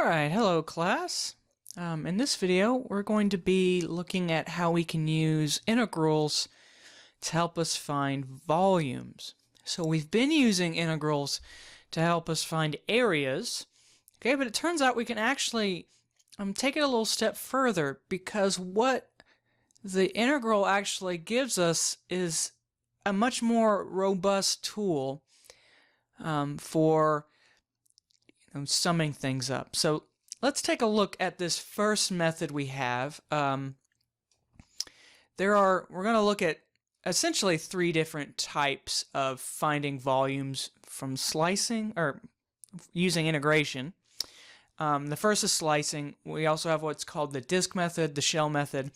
Alright, hello class. In this video we're going to be looking at how we can use integrals to help us find volumes. So we've been using integrals to help us find areas, okay, but it turns out we can actually take it a little step further, because what the integral actually gives us is a much more robust tool for summing things up. So let's take a look at this first method we have. We're going to look at essentially three different types of finding volumes from slicing or using integration. The first is slicing. We also have what's called the disk method, the shell method,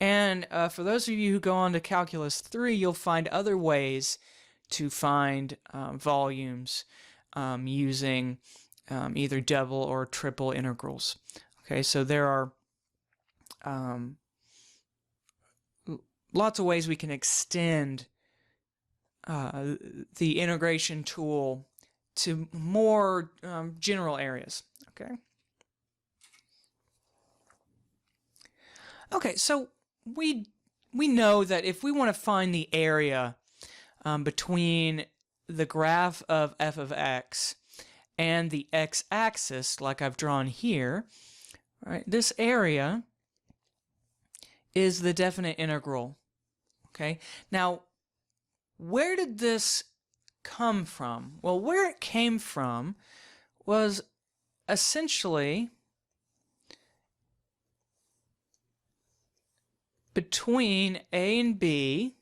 and for those of you who go on to Calculus 3, you'll find other ways to find volumes using either double or triple integrals. Okay, so there are lots of ways we can extend the integration tool to more general areas. Okay, so we know that if we want to find the area between the graph of f of x and the x-axis, like I've drawn here, right, this area is the definite integral. Okay, now where did this come from? Well, where it came from was essentially between a and b.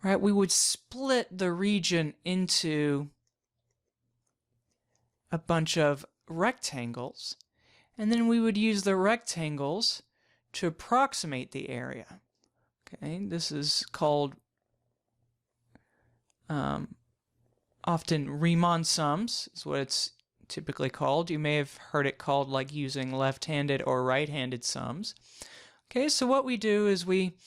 Right, we would split the region into a bunch of rectangles, and then we would use the rectangles to approximate the area. Okay, this is called often Riemann sums, is what it's typically called. You may have heard it called like using left-handed or right-handed sums. Okay, so what we do is we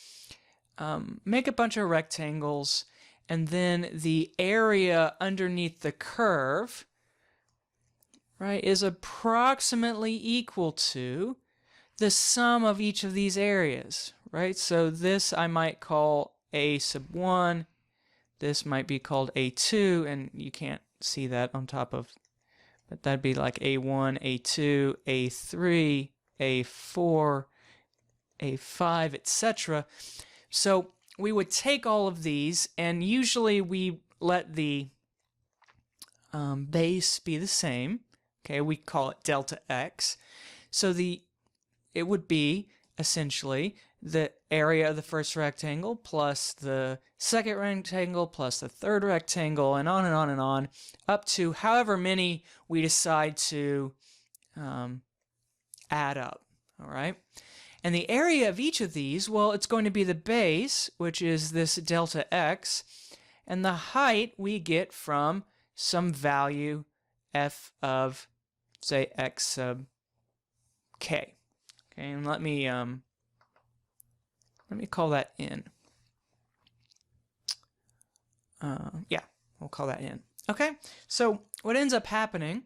make a bunch of rectangles, and then the area underneath the curve, right, is approximately equal to the sum of each of these areas, right? So this I might call a sub 1, this might be called a2, and you can't see that on top of, but that'd be like a1, a2, a3, a4, a5, etc. So we would take all of these, and usually we let the base be the same. Okay, we call it delta x. So it would be essentially the area of the first rectangle plus the second rectangle plus the third rectangle, and on and on and on, up to however many we decide to add up. All right. And the area of each of these, well, it's going to be the base, which is this delta x, and the height we get from some value f of, say, x sub k. Okay, and let me call that n. Yeah, we'll call that n. Okay, so what ends up happening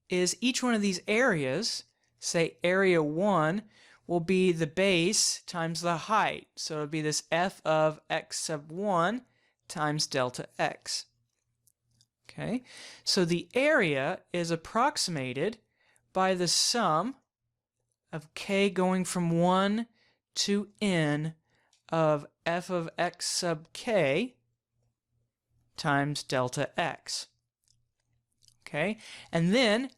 is each one of these areas, say area 1, will be the base times the height. So it'll be this f of x sub 1 times delta x. Okay, so the area is approximated by the sum of k going from 1 to n of f of x sub k times delta x. Okay, and then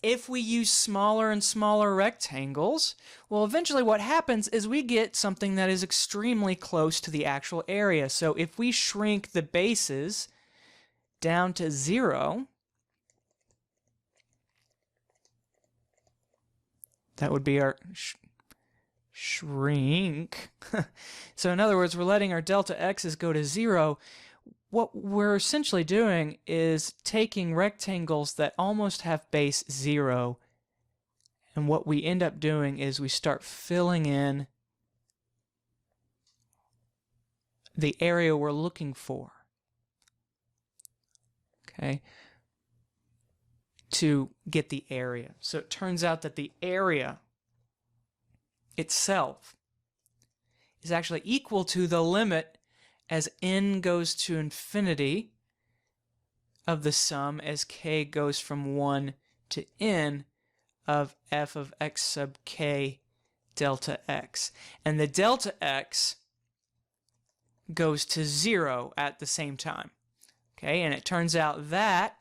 if we use smaller and smaller rectangles, well, eventually what happens is we get something that is extremely close to the actual area. So if we shrink the bases down to 0, that would be our shrink. So in other words, we're letting our delta x's go to 0. What we're essentially doing is taking rectangles that almost have base 0, and what we end up doing is we start filling in the area we're looking for. Okay, to get the area. So it turns out that the area itself is actually equal to the limit as n goes to infinity of the sum as k goes from 1 to n of f of x sub k delta x. And the delta x goes to 0 at the same time. Okay, and it turns out that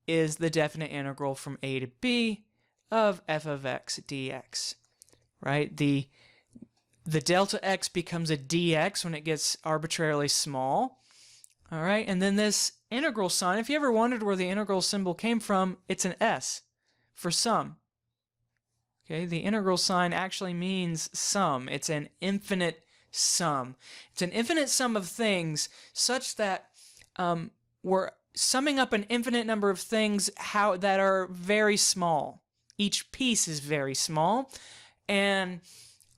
is the definite integral from a to b of f of x dx. Right? The delta x becomes a dx when it gets arbitrarily small. All right, and then this integral sign, if you ever wondered where the integral symbol came from, it's an s for sum. Okay, the integral sign actually means sum. It's an infinite sum. It's an infinite sum of things such that we're summing up an infinite number of things that are very small. Each piece is very small, and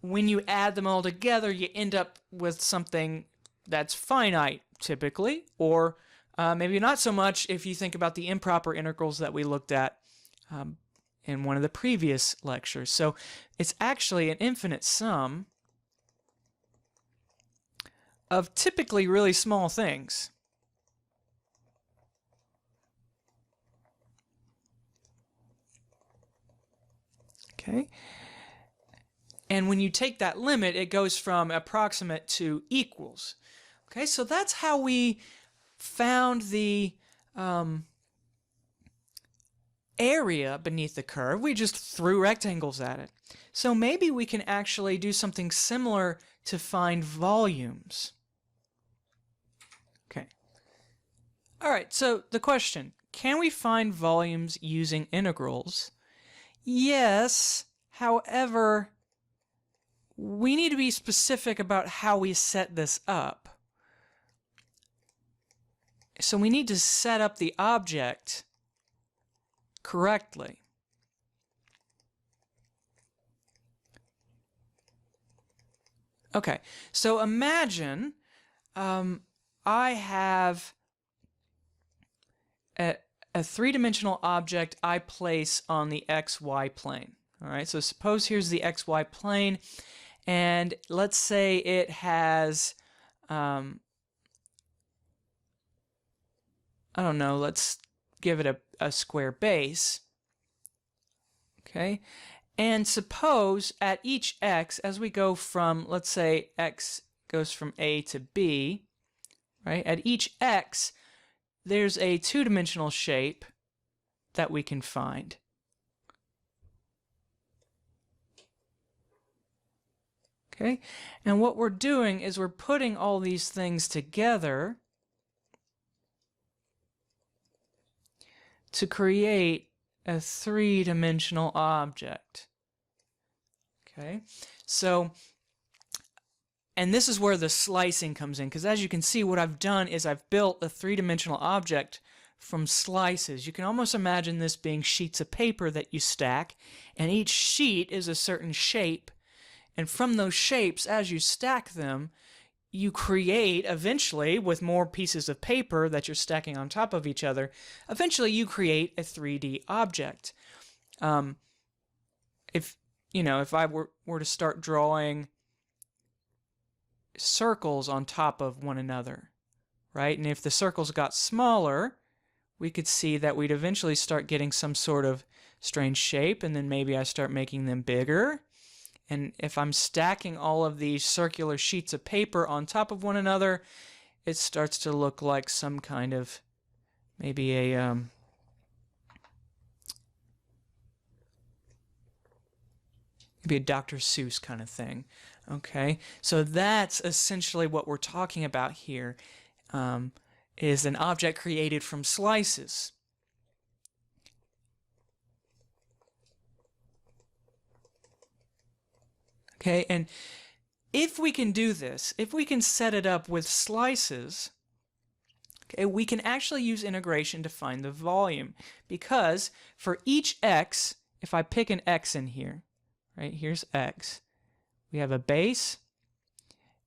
when you add them all together, you end up with something that's finite, typically, or maybe not so much if you think about the improper integrals that we looked at in one of the previous lectures. So it's actually an infinite sum of typically really small things. Okay. And when you take that limit, it goes from approximate to equals. Okay, so that's how we found the area beneath the curve. We just threw rectangles at it. So maybe we can actually do something similar to find volumes. Okay. All right, so the question, can we find volumes using integrals? Yes, however, we need to be specific about how we set this up. So we need to set up the object correctly. Okay, so imagine I have a three-dimensional object I place on the xy plane. All right, so suppose here's the xy plane, and let's say it has, I don't know, let's give it a square base. Okay, and suppose at each x, as we go from, let's say x goes from a to b, right, at each x, there's a two-dimensional shape that we can find. Okay, and what we're doing is we're putting all these things together to create a three-dimensional object. Okay, so, and this is where the slicing comes in, because as you can see, what I've done is I've built a three-dimensional object from slices. You can almost imagine this being sheets of paper that you stack, and each sheet is a certain shape. And from those shapes, as you stack them, you create, eventually, with more pieces of paper that you're stacking on top of each other, eventually you create a 3D object. If I were to start drawing circles on top of one another, right? And if the circles got smaller, we could see that we'd eventually start getting some sort of strange shape, and then maybe I start making them bigger. And if I'm stacking all of these circular sheets of paper on top of one another, it starts to look like some kind of, maybe a Dr. Seuss kind of thing. Okay, so that's essentially what we're talking about here, is an object created from slices. Okay, and if we can do this, if we can set it up with slices, okay, we can actually use integration to find the volume, because for each x, if I pick an x in here, right, here's x, we have a base,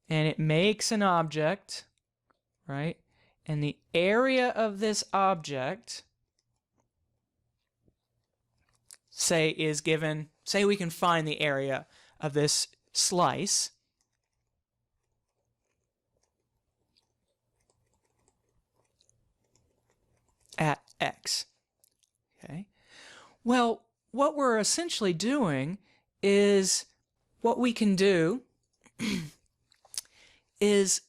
and it makes an object, right, and the area of this object say is given, say we can find the area of this slice. At x. Okay. Well, what we're essentially doing is what we can do is,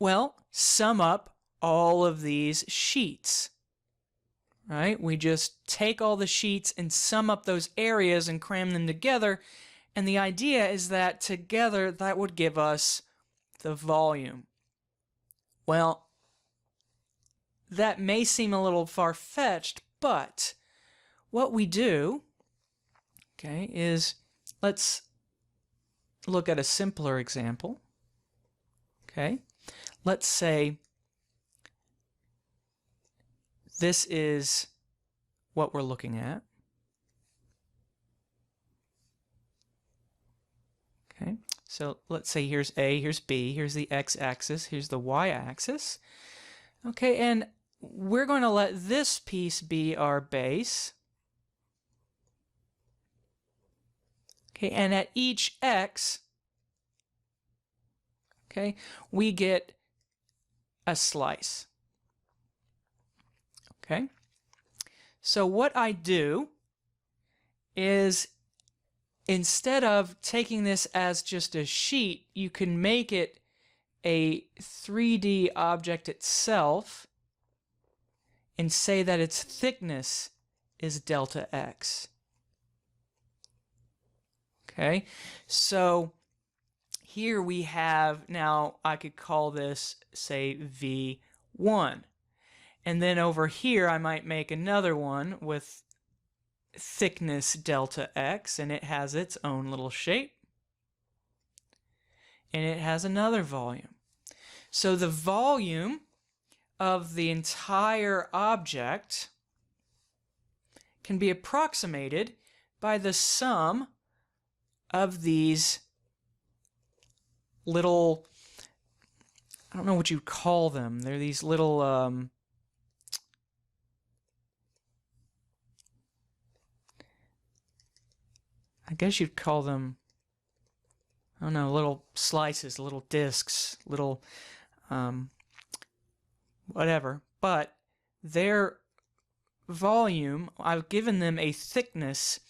well, sum up all of these sheets. Right? We just take all the sheets and sum up those areas and cram them together. And the idea is that together that would give us the volume. Well, that may seem a little far-fetched, but what we do, okay, is let's look at a simpler example. Okay, let's say this is what we're looking at. Okay, so let's say here's A, here's B, here's the x-axis, here's the y-axis. Okay, and we're going to let this piece be our base. Okay, and at each x, okay, we get a slice. Okay, so what I do is, instead of taking this as just a sheet, you can make it a 3D object itself and say that its thickness is delta x. Okay, so here we have, now I could call this, say, V1. And then over here I might make another one with thickness delta x, and it has its own little shape. And it has another volume. So the volume of the entire object can be approximated by the sum of these little, I don't know what you'd call them. They're these little, I guess you'd call them, I don't know, little slices, little discs, little whatever. But their volume, I've given them a thickness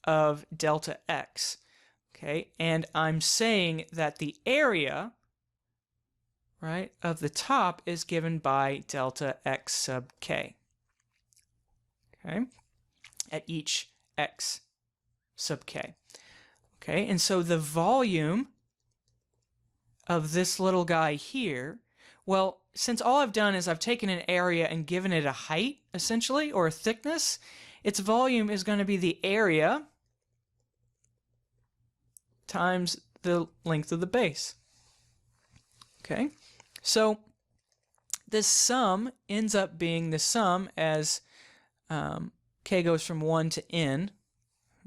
of delta x. Okay, and I'm saying that the area, right, of the top is given by delta x sub k. Okay, at each x sub k. Okay, and so the volume of this little guy here, well, since all I've done is I've taken an area and given it a height, essentially, or a thickness, its volume is going to be the area times the length of the base. Okay, so this sum ends up being the sum as k goes from 1 to n,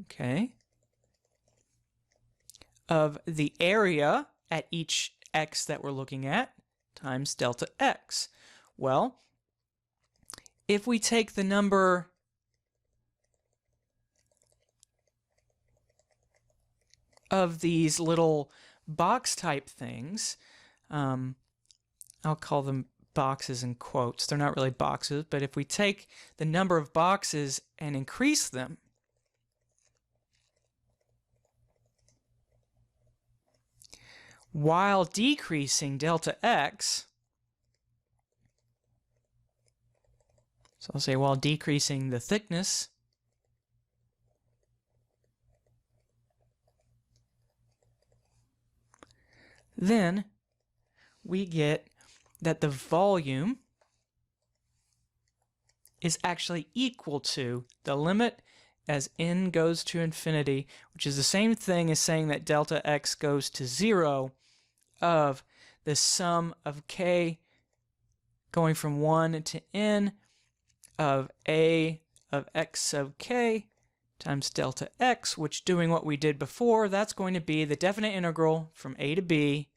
okay, of the area at each x that we're looking at times delta x. Well, if we take the number of these little box type things, I'll call them boxes in quotes. They're not really boxes, but if we take the number of boxes and increase them, while decreasing delta x, so I'll say while decreasing the thickness, then we get that the volume is actually equal to the limit as n goes to infinity, which is the same thing as saying that delta x goes to 0 of the sum of k going from 1 to n of a of x sub k times delta x, which, doing what we did before, that's going to be the definite integral from a to b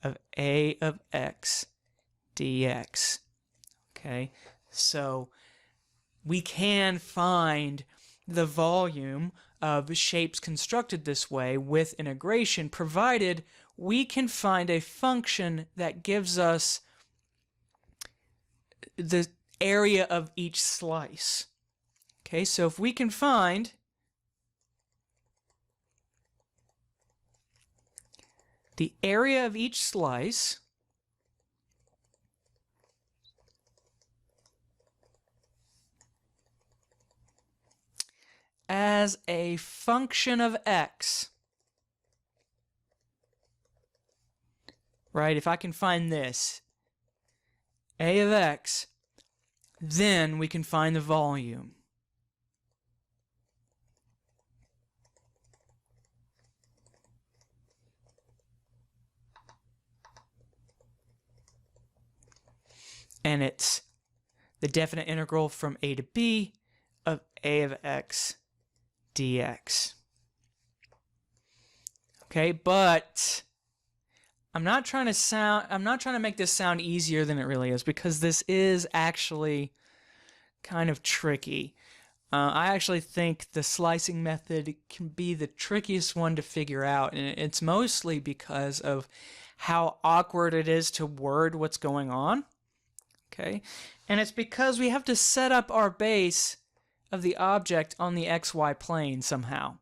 of a of x dx. Okay, so we can find the volume of shapes constructed this way with integration, provided we can find a function that gives us the area of each slice. Okay, so if we can find the area of each slice, as a function of x, right? If I can find this, a of x, then we can find the volume. And it's the definite integral from a to b of a of x dx. Okay, but I'm not trying to make this sound easier than it really is, because this is actually kind of tricky. I actually think the slicing method can be the trickiest one to figure out, and it's mostly because of how awkward it is to word what's going on. Okay, and it's because we have to set up our base of the object on the xy plane somehow,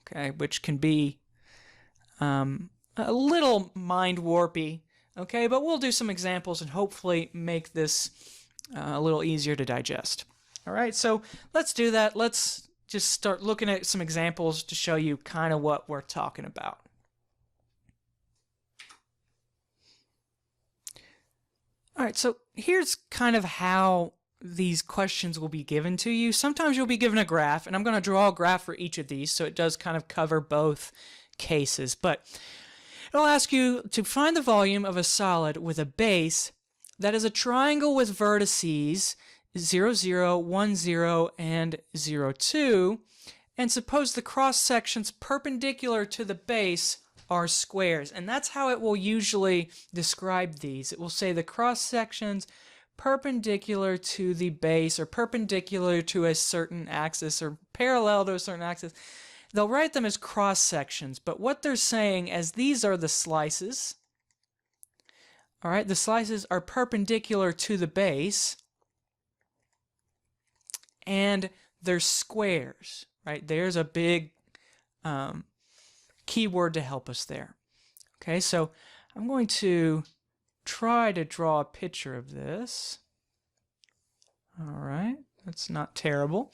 okay, which can be a little mind warpy, okay, but we'll do some examples and hopefully make this a little easier to digest. All right, so let's do that. Let's just start looking at some examples to show you kind of what we're talking about. All right, so here's kind of how these questions will be given to you. Sometimes you'll be given a graph, and I'm going to draw a graph for each of these, so it does kind of cover both cases. But it'll ask you to find the volume of a solid with a base that is a triangle with vertices 0, 0, 1, 0, and 0, 2, and suppose the cross sections perpendicular to the base are squares. And that's how it will usually describe these. It will say the cross sections perpendicular to the base, or perpendicular to a certain axis, or parallel to a certain axis. They'll write them as cross sections, but what they're saying is these are the slices. All right, the slices are perpendicular to the base, and they're squares, right? There's a big keyword to help us there. Okay, so I'm going to try to draw a picture of this. All right, that's not terrible.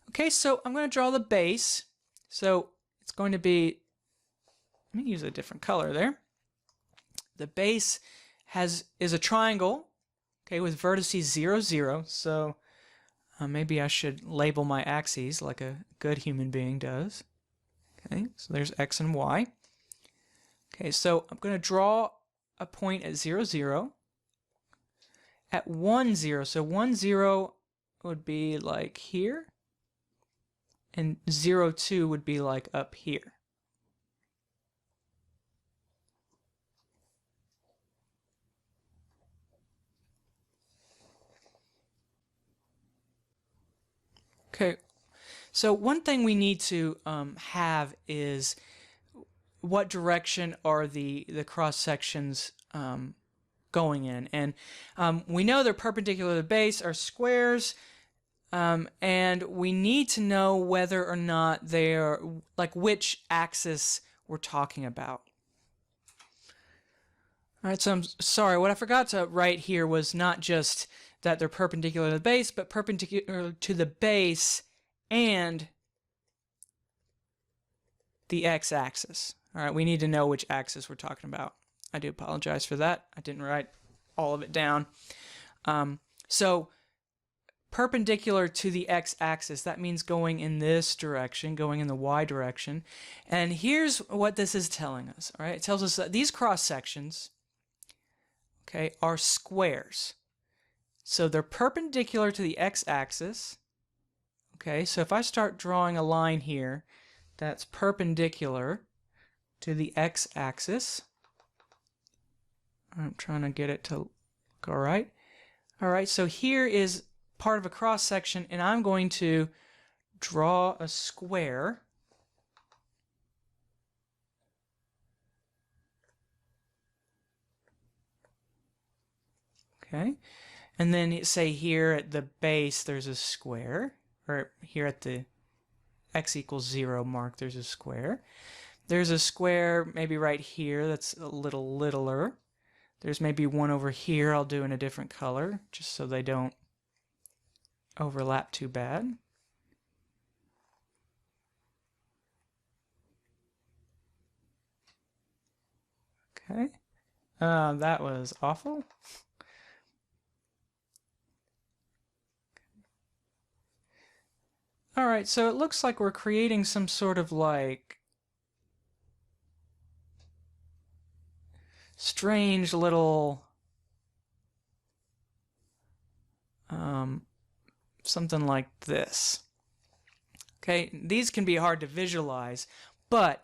Okay, so I'm going to draw the base. So it's going to be, let me use a different color there. The base is a triangle, okay, with vertices 0, 0. So maybe I should label my axes like a good human being does. Okay, so there's x and y. Okay, so I'm going to draw a point at 0, 0. At 1, 0, so 1, 0 would be like here, and 0, 2 would be like up here. Okay, so one thing we need to have is what direction are the cross sections going in, and we know they're perpendicular to the base, are squares, and we need to know whether or not they're like which axis we're talking about. All right, so I'm sorry, what I forgot to write here was not just that they're perpendicular to the base, but perpendicular to the base and the x-axis. All right, we need to know which axis we're talking about. I do apologize for that. I didn't write all of it down. So perpendicular to the x-axis, that means going in this direction, going in the y direction. And here's what this is telling us. All right, it tells us that these cross sections, okay, are squares. So they're perpendicular to the x-axis. Okay, so if I start drawing a line here that's perpendicular to the x-axis, I'm trying to get it to go right. All right, so here is part of a cross section, and I'm going to draw a square. Okay, and then say here at the base there's a square, or here at the x equals 0 mark there's a square. There's a square maybe right here that's a little littler. There's maybe one over here I'll do in a different color just so they don't overlap too bad. Okay, that was awful. All right, so it looks like we're creating some sort of like strange little something like this. Okay, these can be hard to visualize, but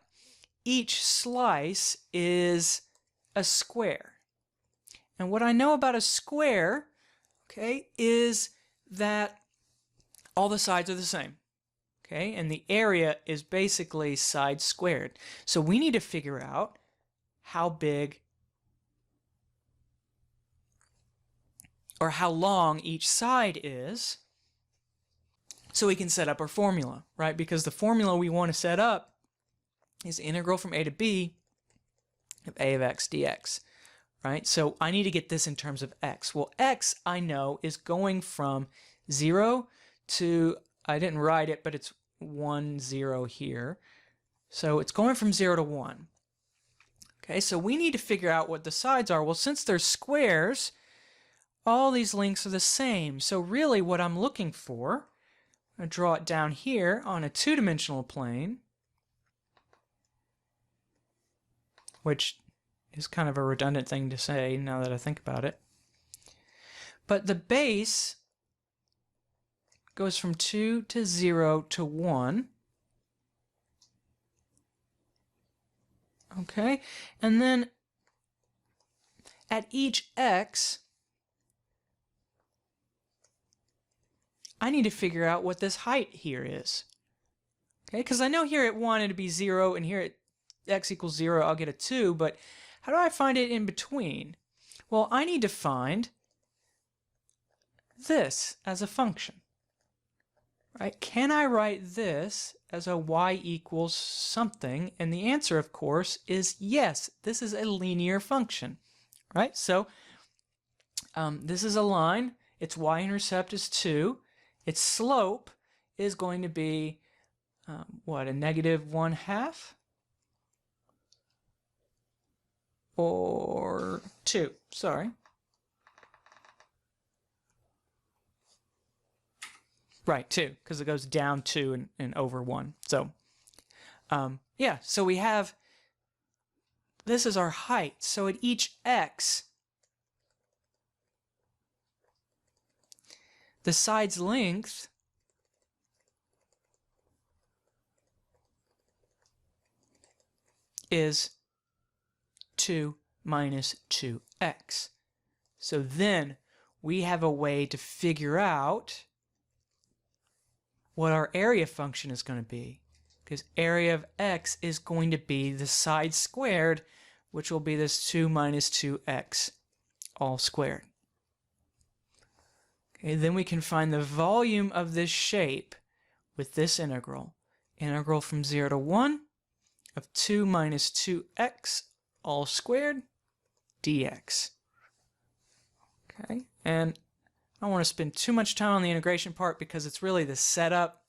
each slice is a square. And what I know about a square, okay, is that all the sides are the same. Okay, and the area is basically side squared. So we need to figure out how big or how long each side is so we can set up our formula, right? Because the formula we want to set up is integral from a to b of a of x dx, right? So I need to get this in terms of x. Well, x I know is going from 0 to, I didn't write it, but it's 1, 0 here. So it's going from 0 to 1. Okay, so we need to figure out what the sides are. Well, since they're squares, all these lengths are the same. So really what I'm looking for, I'm going to draw it down here on a two-dimensional plane, which is kind of a redundant thing to say now that I think about it. But the base goes from 2 to 0 to 1. Okay, and then at each x, I need to figure out what this height here is. Okay, because I know here at 1 it'd be 0, and here at x equals 0 I'll get a 2, but how do I find it in between? Well, I need to find this as a function. Right? Can I write this as a y equals something? And the answer, of course, is yes. This is a linear function, right? So this is a line. Its y-intercept is 2. Its slope is going to be, what, a negative 1/2? Or 2, sorry. Right, 2, because it goes down 2 and over 1. So, yeah, so we have, this is our height. So at each x, the side's length is 2 minus 2x. So then we have a way to figure out what our area function is going to be, because area of x is going to be the side squared, which will be this 2 minus 2x all squared. Okay, then we can find the volume of this shape with this integral. Integral from 0 to 1 of 2 minus 2x all squared dx. Okay, and I don't want to spend too much time on the integration part because it's really the setup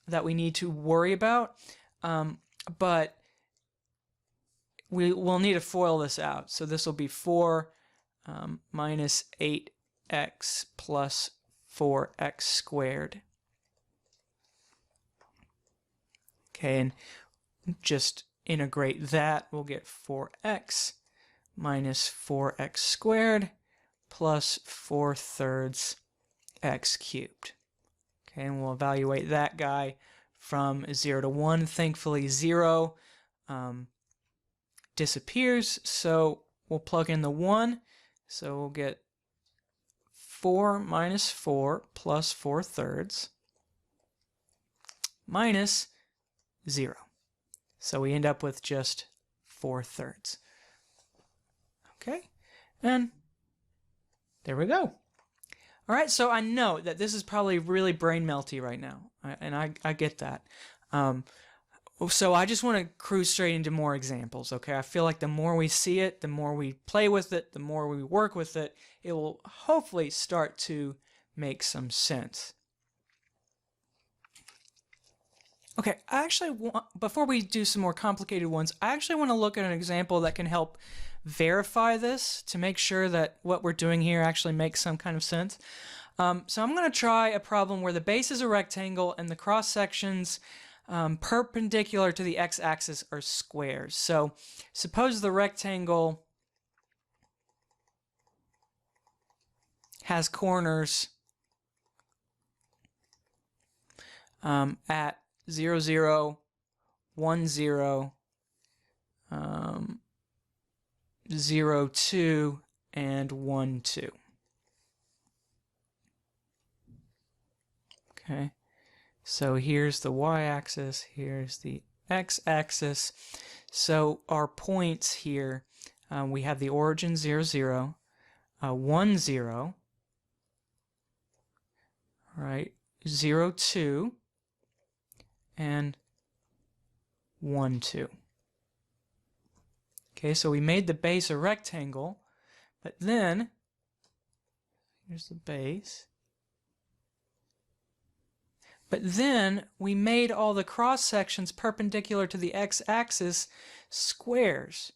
that we need to worry about. But we'll need to FOIL this out. So this will be 4 minus 8x plus 4x squared. Okay, and just integrate that. We'll get 4x minus 4x squared plus 4/3 x cubed. Okay, and we'll evaluate that guy from 0 to 1. Thankfully, 0 disappears, so we'll plug in the 1. So we'll get 4 minus 4 plus 4/3. minus 0. So we end up with just 4/3. Okay, and there we go. All right, so I know that this is probably really brain melty right now, and I get that. So I just want to cruise straight into more examples, okay? I feel like the more we see it, the more we play with it, the more we work with it, it will hopefully start to make some sense. Okay, I actually want, before we do some more complicated ones, I actually want to look at an example that can help verify this to make sure that what we're doing here actually makes some kind of sense. So I'm going to try a problem where the base is a rectangle and the cross sections perpendicular to the x-axis are squares. So suppose the rectangle has corners at 0, 0, 1, 0, 0, 2, and 1, 2. Okay. So here's the y-axis, here's the x-axis. So our points here, we have the origin 0, 0, 1, 0, right, 0, 2, and 1, 2. Okay, so we made the base a rectangle, but then, here's the base. But then we made all the cross sections perpendicular to the x-axis squares.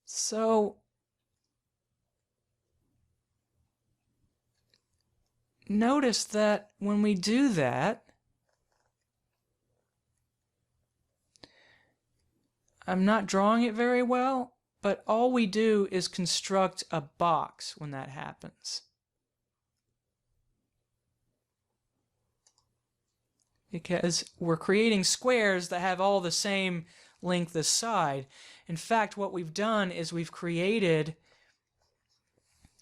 So notice that when we do that, I'm not drawing it very well, but all we do is construct a box when that happens. Because we're creating squares that have all the same length as side. In fact, what we've done is we've created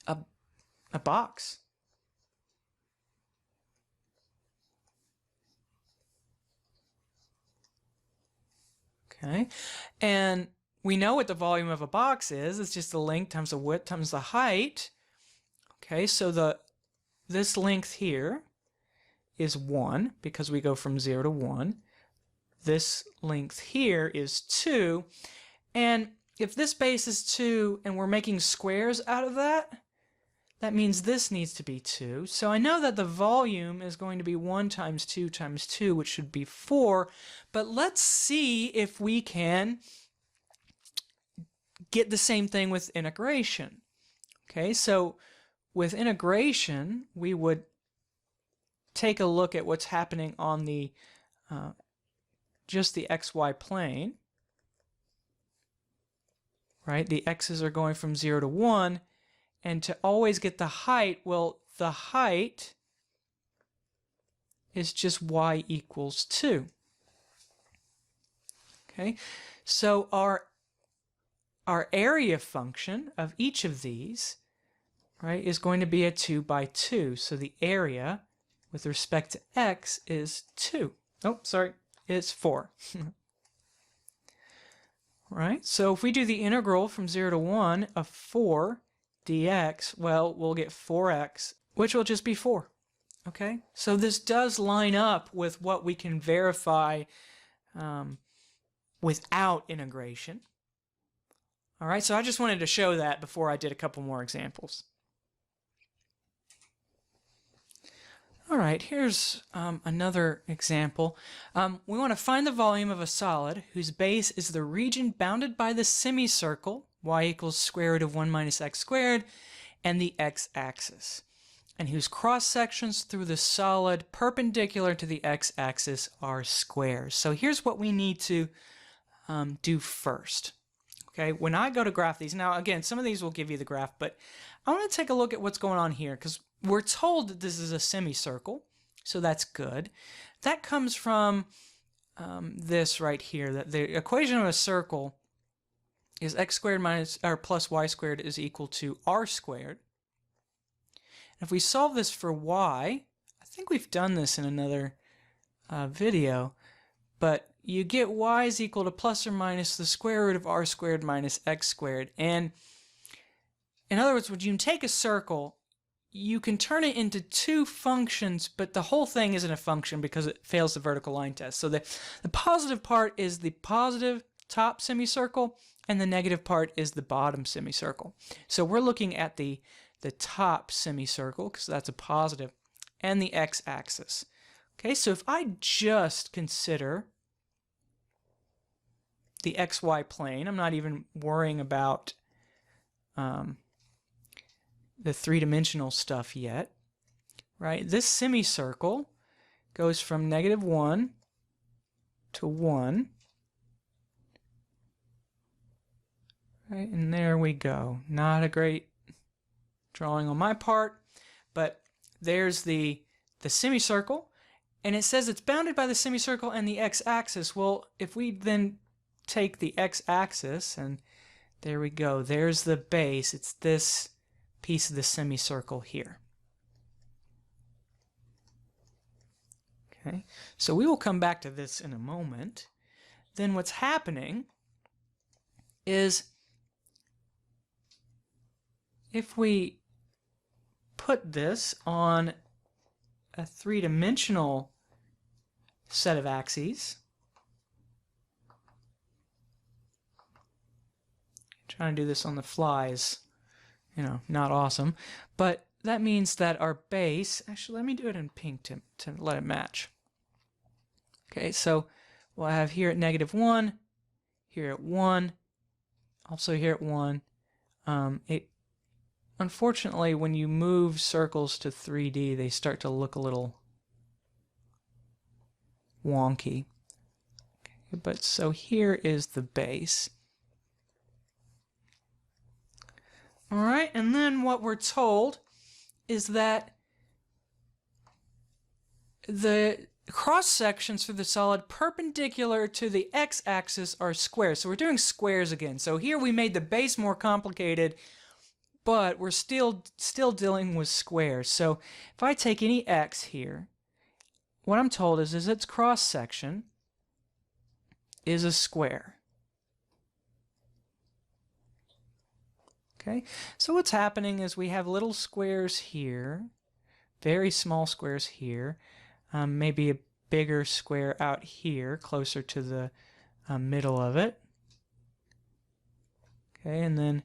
a box. Okay, and we know what the volume of a box is. It's just the length times the width times the height. Okay, so this length here is 1 because we go from 0 to 1. This length here is 2. And if this base is 2 and we're making squares out of that, that means this needs to be 2. So I know that the volume is going to be 1 times 2 times 2, which should be 4. But let's see if we can get the same thing with integration. Okay, so with integration, we would take a look at what's happening on the just the xy plane, right? The x's are going from 0 to 1, and to always get the height, well, the height is just y equals 2. Okay, so our area function of each of these, right, is going to be a 2 by 2. So the area with respect to x is 2. Oh, sorry, it's 4. Right, so if we do the integral from 0 to 1 of 4 dx, well, we'll get 4x, which will just be 4. Okay, so this does line up with what we can verify without integration. All right, so I just wanted to show that before I did a couple more examples. All right, here's another example. We want to find the volume of a solid whose base is the region bounded by the semicircle, y equals square root of 1 minus x squared, and the x-axis, and whose cross-sections through the solid perpendicular to the x-axis are squares. So here's what we need to do first. Okay, when I go to graph these, now again, some of these will give you the graph, but I want to take a look at what's going on here, because we're told that this is a semicircle, so that's good. That comes from this right here, that the equation of a circle is x squared minus or plus y squared is equal to r squared. And if we solve this for y, I think we've done this in another video. but you get y is equal to plus or minus the square root of r squared minus x squared. And in other words, when you take a circle, you can turn it into two functions, but the whole thing isn't a function because it fails the vertical line test. So the positive part is the positive top semicircle, and the negative part is the bottom semicircle. So we're looking at the top semicircle, because that's a positive, and the x-axis. Okay, so if I just consider the xy plane, I'm not even worrying about the three-dimensional stuff yet, right? This semicircle goes from -1 to 1, right? And there we go. Not a great drawing on my part, but there's the semicircle, and it says it's bounded by the semicircle and the x-axis. Well, if we then take the x-axis, and there we go, there's the base. It's this piece of the semicircle here. Okay, so we will come back to this in a moment. Then what's happening is if we put this on a three-dimensional set of axes, trying to do this on the fly is, you know, not awesome, but that means that our base, actually let me do it in pink to let it match. Okay, so we'll have here at -1, here at 1, also here at 1. Unfortunately, when you move circles to 3D, they start to look a little wonky. Okay, but so here is the base. All right, and then what we're told is that the cross sections for the solid perpendicular to the x-axis are squares. So we're doing squares again. So here we made the base more complicated, but we're still dealing with squares. So if I take any x here, what I'm told is its cross section is a square. Okay, so what's happening is we have little squares here, very small squares here, maybe a bigger square out here, closer to the middle of it. Okay, and then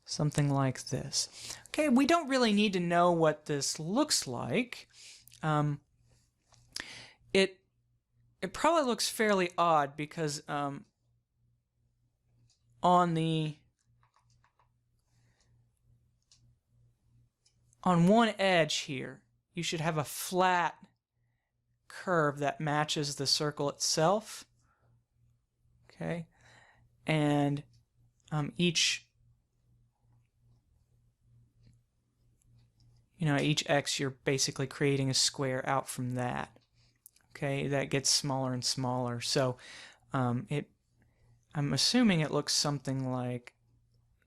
something like this. Okay, we don't really need to know what this looks like. It probably looks fairly odd because on one edge here, you should have a flat curve that matches the circle itself. Okay, and each x, you're basically creating a square out from that. Okay, that gets smaller and smaller. So I'm assuming it looks something like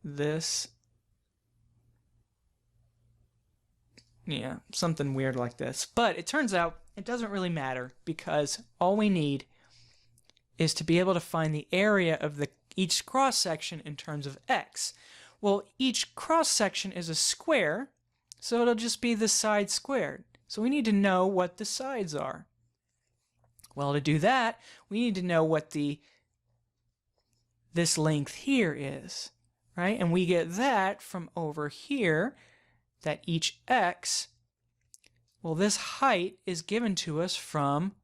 this. Yeah, something weird like this. But it turns out it doesn't really matter, because all we need is to be able to find the area of each cross section in terms of x. Well, each cross section is a square, so it'll just be the side squared. So we need to know what the sides are. Well, to do that, we need to know what this length here is, right? And we get that from over here, that each x, well, this height is given to us from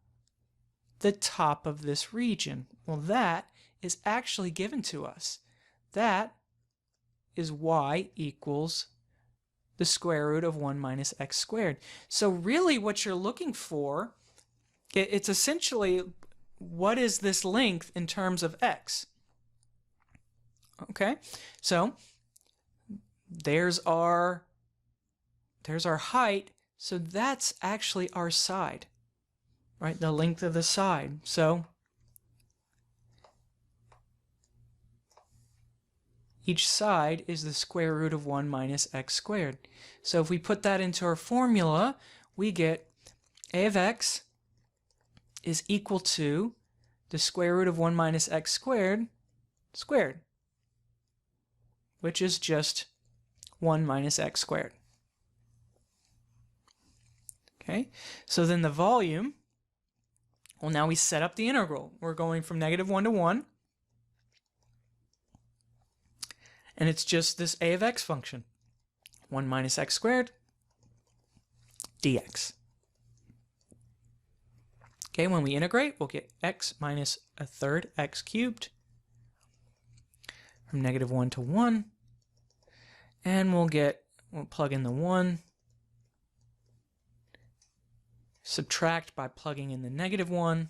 the top of this region. Well, that is actually given to us. That is y equals the square root of 1 minus x squared. So really what you're looking for, it's essentially, what is this length in terms of x? Okay, so there's our height, so that's actually our side, right? The length of the side. So each side is the square root of 1 minus x squared. So if we put that into our formula, we get a of x is equal to the square root of 1 minus x squared squared, which is just 1 minus x squared. Okay, so then the volume, well, now we set up the integral. We're going from -1 to 1, and it's just this a of x function, 1 minus x squared dx. Okay, when we integrate, we'll get x minus a third x cubed from -1 to 1, and we'll plug in the 1, subtract by plugging in the -1.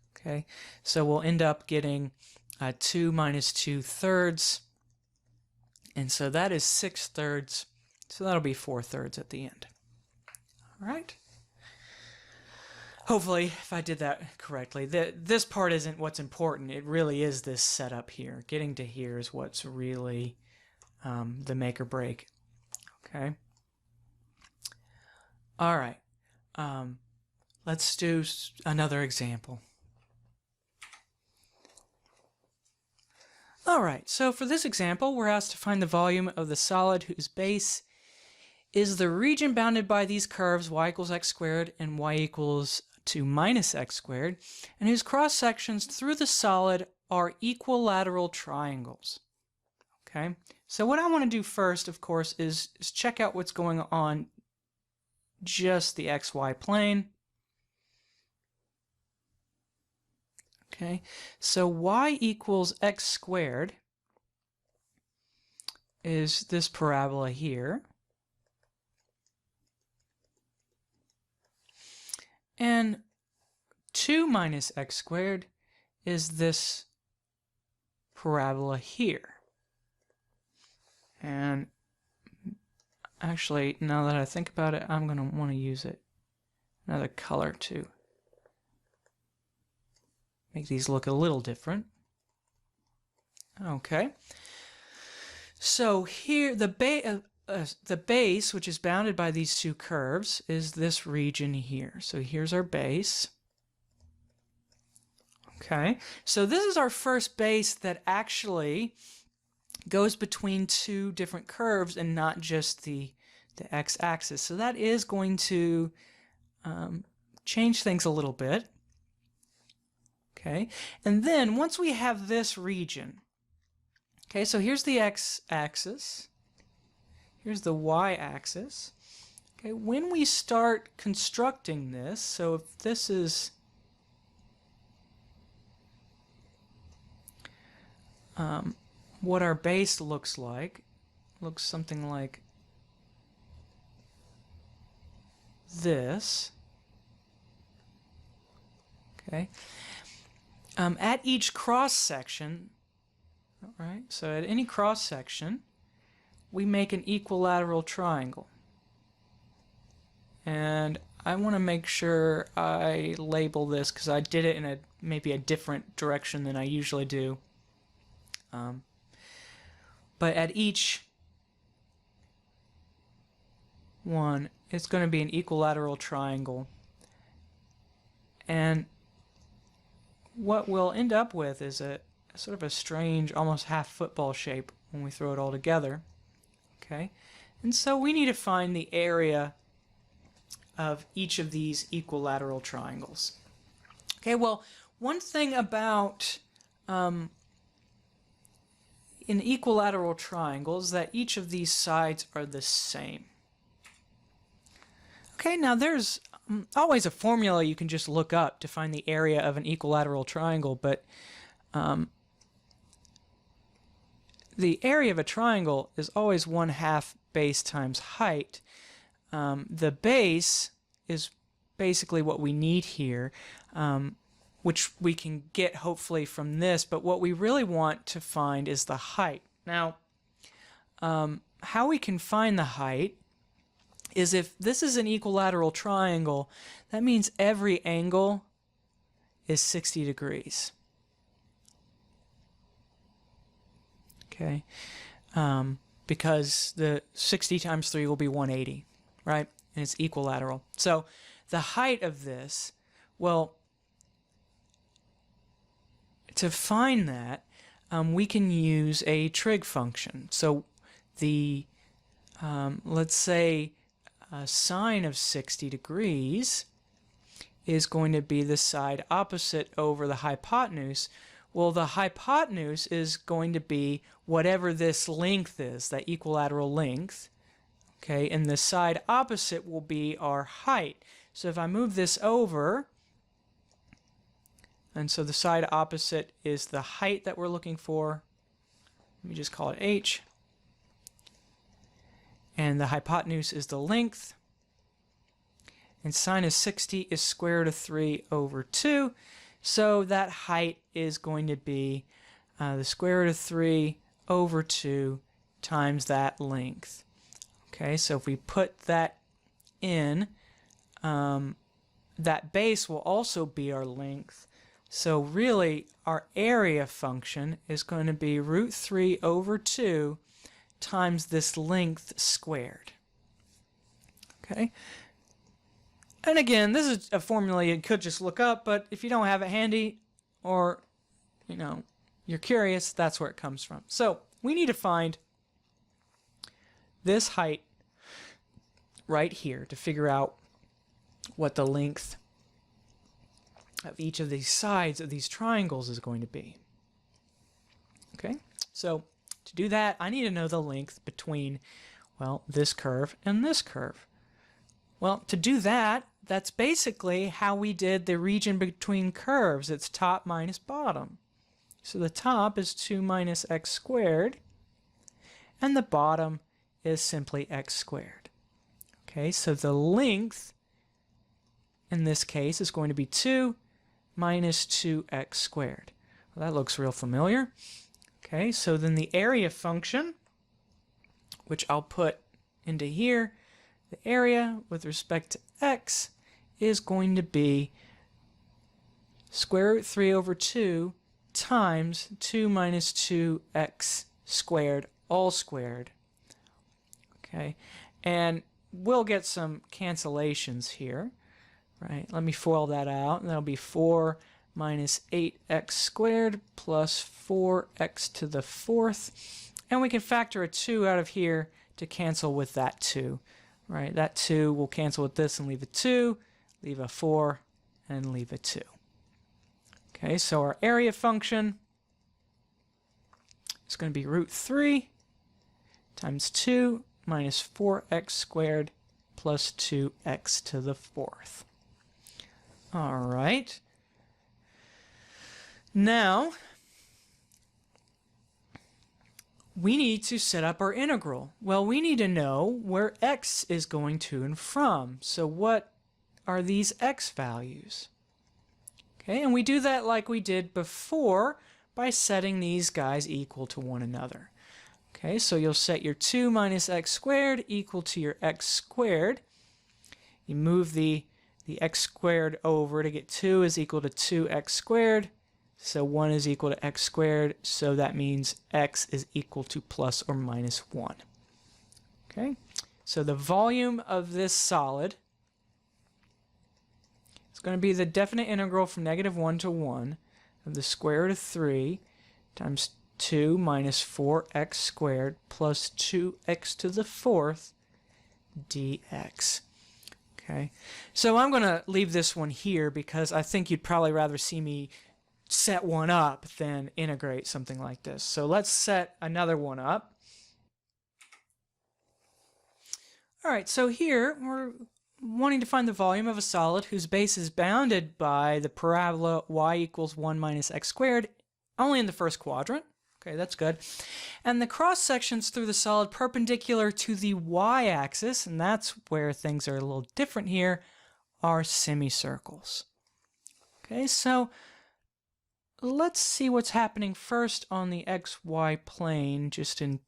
Okay, so we'll end up getting 2 minus 2/3, and so that is 6/3, so that'll be 4/3 at the end. All right. Hopefully, if I did that correctly. This part isn't what's important. It really is this setup here. Getting to here is what's really the make or break. Okay. All right. Let's do another example. All right. So for this example, we're asked to find the volume of the solid whose base is the region bounded by these curves y equals x squared and y equals 2 minus x squared, and whose cross sections through the solid are equilateral triangles. Okay, so what I want to do first, of course, is check out what's going on just the xy plane. Okay, so y equals x squared is this parabola here. And 2 minus x squared is this parabola here. And actually, now that I think about it, I'm going to want to use another color to make these look a little different. Okay. So here, the base, which is bounded by these two curves, is this region here. So here's our base. Okay, so this is our first base that actually goes between two different curves and not just the x-axis. So that is going to change things a little bit. Okay, and then once we have this region, okay, so here's the x-axis. Here's the y-axis. Okay, when we start constructing this, so if this is what our base looks like, looks something like this. Okay, at each cross section, all right, so at any cross section, we make an equilateral triangle. And I want to make sure I label this because I did it in maybe a different direction than I usually do. But at each one, it's going to be an equilateral triangle. And what we'll end up with is a sort of a strange, almost half football shape when we throw it all together. Okay, and so we need to find the area of each of these equilateral triangles. Okay, well, one thing about an equilateral triangle is that each of these sides are the same. Okay, now there's always a formula you can just look up to find the area of an equilateral triangle, but the area of a triangle is always 1/2 base times height. The base is basically what we need here, which we can get hopefully from this, but what we really want to find is the height. Now, how we can find the height is if this is an equilateral triangle, that means every angle is 60 degrees. Okay, because the 60 times 3 will be 180, right? And it's equilateral. So the height of this Well, to find that, we can use a trig function. So the let's say sine of 60 degrees is going to be the side opposite over the hypotenuse. Well, the hypotenuse is going to be whatever this length is, that equilateral length. Okay, and the side opposite will be our height. So if I move this over, and so the side opposite is the height that we're looking for. Let me just call it h. And the hypotenuse is the length. And sine of 60 is square root of 3 over 2. So that height is going to be the square root of 3 over 2 times that length. Okay, so if we put that in, that base will also be our length. So really, our area function is going to be root 3 over 2 times this length squared. Okay? And again, this is a formula you could just look up, but if you don't have it handy, or, you're curious, that's where it comes from. So we need to find this height right here to figure out what the length of each of these sides of these triangles is going to be. Okay, so to do that, I need to know the length between, well, this curve and this curve. Well, to do that, that's basically how we did the region between curves. It's top minus bottom. So the top is 2 minus x squared, and the bottom is simply x squared. Okay, so the length in this case is going to be 2 minus 2x squared. Well, that looks real familiar. Okay, so then the area function, which I'll put into here, the area with respect to x is going to be square root 3 over 2 times 2 minus 2x squared, all squared. Okay, and we'll get some cancellations here. Right, let me FOIL that out, and that'll be 4 minus 8x squared plus 4x to the 4th. And we can factor a 2 out of here to cancel with that 2. Right, that 2 will cancel with this and leave a 2, leave a 4, and leave a 2. Okay, so our area function is going to be root 3 times 2 minus 4x squared plus 2x to the 4th. All right. Now, we need to set up our integral. Well, we need to know where x is going to and from. So what are these x values? Okay, and we do that like we did before by setting these guys equal to one another. Okay, so you'll set your 2 minus x squared equal to your x squared. You move the x squared over to get 2 is equal to 2x squared. So 1 is equal to x squared, so that means x is equal to plus or minus 1. Okay, so the volume of this solid is going to be the definite integral from -1 to 1 of the square root of 3 times 2 minus 4x squared plus 2x to the 4th dx. Okay, so I'm going to leave this one here because I think you'd probably rather see me set one up than integrate something like this. So let's set another one up. All right, so here we're wanting to find the volume of a solid whose base is bounded by the parabola y equals 1 minus x squared only in the first quadrant. Okay, that's good. And the cross sections through the solid perpendicular to the y-axis, and that's where things are a little different here, are semicircles. Okay, so let's see what's happening first on the xy plane, just in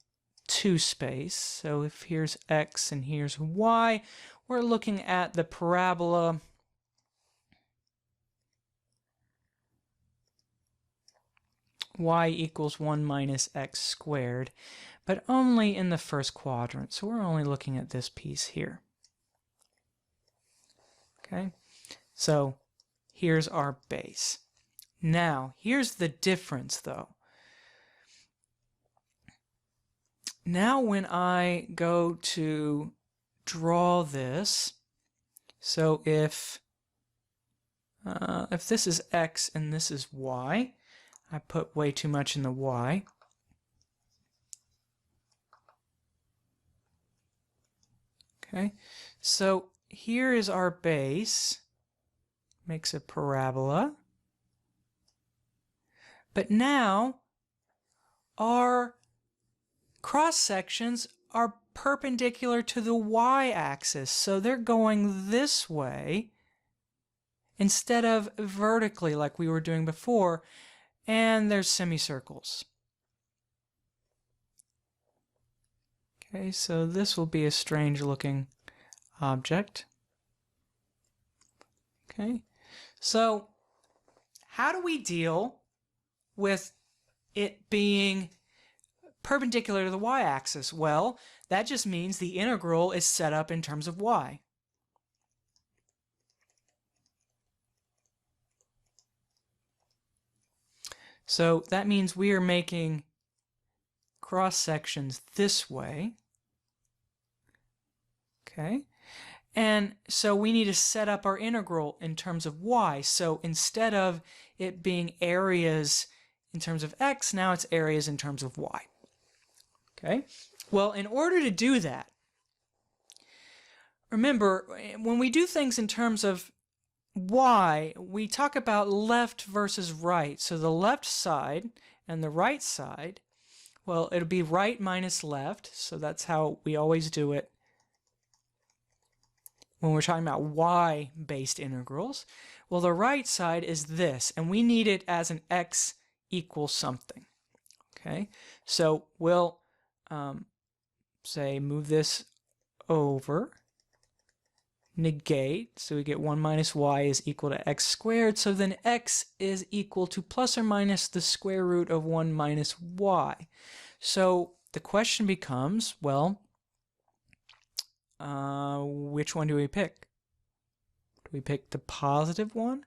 2 space. So if here's x and here's y, we're looking at the parabola y equals 1 minus x squared, but only in the first quadrant. So we're only looking at this piece here. Okay, so here's our base. Now, here's the difference though. Now when I go to draw this, so if this is x and this is y, I put way too much in the y. Okay, so here is our base, makes a parabola. But now our cross sections are perpendicular to the y-axis, so they're going this way instead of vertically like we were doing before, and there's semicircles. Okay, so this will be a strange looking object. Okay, so how do we deal with it being perpendicular to the y-axis? Well, that just means the integral is set up in terms of y. So that means we are making cross sections this way. Okay, and so we need to set up our integral in terms of y. So instead of it being areas in terms of x, now it's areas in terms of y. Okay, well, in order to do that, remember, when we do things in terms of y, we talk about left versus right. So the left side and the right side, well, it'll be right minus left, so that's how we always do it when we're talking about y-based integrals. Well, the right side is this, and we need it as an x equals something. Okay, so we'll say move this over, negate, so we get 1 minus y is equal to x squared, so then x is equal to plus or minus the square root of 1 minus y. So the question becomes, well, which one do we pick? Do we pick the positive one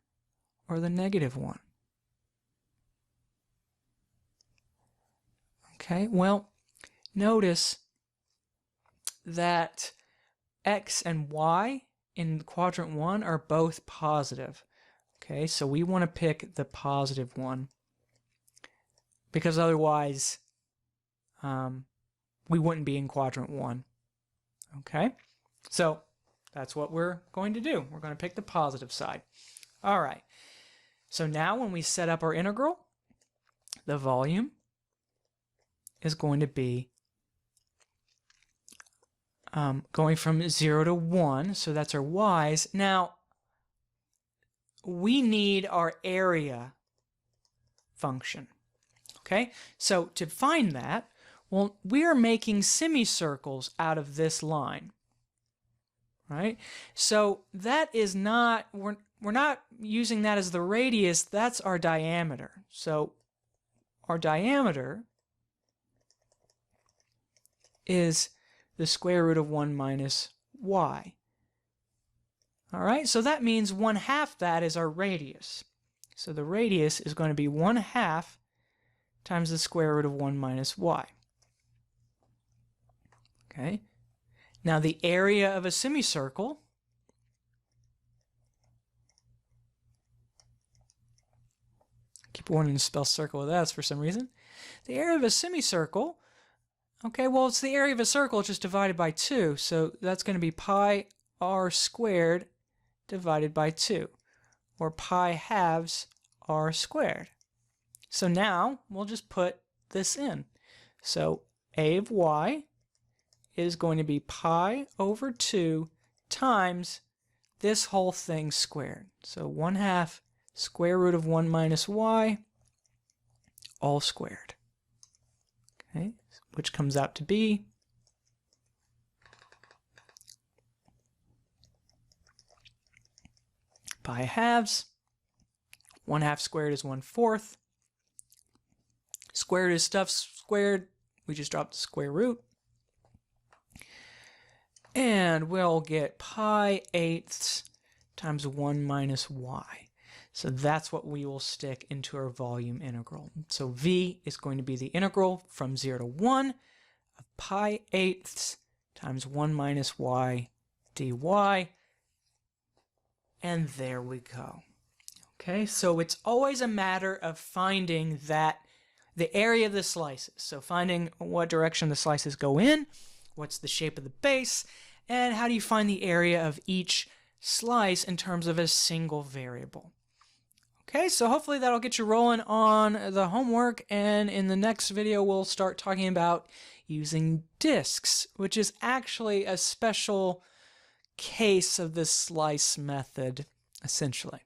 or the negative one? Okay, well, notice that x and y in quadrant 1 are both positive. Okay, so we want to pick the positive one because otherwise we wouldn't be in quadrant 1. Okay, so that's what we're going to do. We're going to pick the positive side. All right, so now when we set up our integral, the volume is going to be going from 0 to 1, so that's our y's. Now, we need our area function. Okay, so to find that, well, we are making semicircles out of this line, right? So that is not, we're not using that as the radius, that's our diameter. So our diameter is the square root of 1 minus y. All right, so that means 1/2 that is our radius. So the radius is going to be 1/2 times the square root of 1 minus y. Okay, now the area of a semicircle keep wanting to spell circle with S for some reason. The area of a semicircle, okay, well, it's the area of a circle just divided by 2, so that's going to be pi r squared divided by 2, or pi halves r squared. So now we'll just put this in. So a of y is going to be pi over 2 times this whole thing squared. So 1/2 square root of 1 minus y all squared. Okay, which comes out to be pi halves. 1/2 squared is 1/4. Squared is stuff squared. We just dropped the square root. And we'll get pi eighths times 1 minus y. So that's what we will stick into our volume integral. So v is going to be the integral from 0 to 1 of pi eighths times 1 minus y dy. And there we go. Okay, so it's always a matter of finding the area of the slices. So finding what direction the slices go in, what's the shape of the base, and how do you find the area of each slice in terms of a single variable. Okay, so hopefully that'll get you rolling on the homework, and in the next video we'll start talking about using disks, which is actually a special case of the slice method, essentially.